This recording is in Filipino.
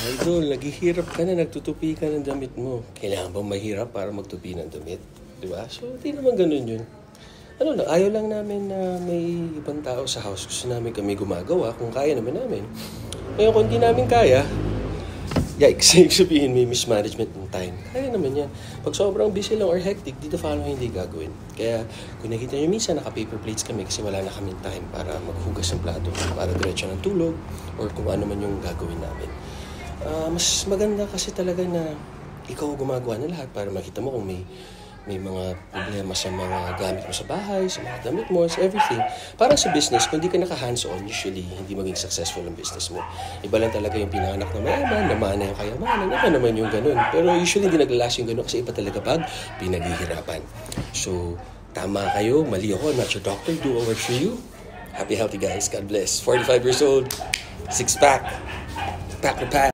Idol, naghihirap ka na, nagtutupi ka ng damit mo. Kailangan bang mahirap para magtupi ng damit? Diba? So, di naman ganun yun. Ano lang, ayaw lang namin na may ibang tao sa house. Gusto namin kami gumagawa kung kaya naman namin. Ngayon, kung di namin kaya, yikes, ibig sabihin may mismanagement ng time. Kaya naman yan. Pag sobrang busy lang or hectic, dito following hindi gagawin. Kaya kung nakita nyo minsan, naka-paper plates kami kasi wala na kaming time para maghugas ng plato, para diretso ng tulog, or kung ano man yung gagawin namin. Mas maganda kasi talaga na ikaw gumagawa ng lahat para makita mo kung may mga problema sa mga gamit mo sa bahay, sa mga damit mo, sa everything. Parang sa business, kung hindi ka naka-hands-on, usually hindi maging successful ang business mo. Iba lang talaga yung pinanganak na mayaman, namana yung kayamanan, iba naman yung ganun. Pero usually hindi naglalas yung ganun kasi iba talaga pag pinaghihirapan. So, tama kayo, mali ako, I'm not your doctor, do what works for you. Happy, healthy guys, God bless. 45 years old, 6-pack, pack na pack.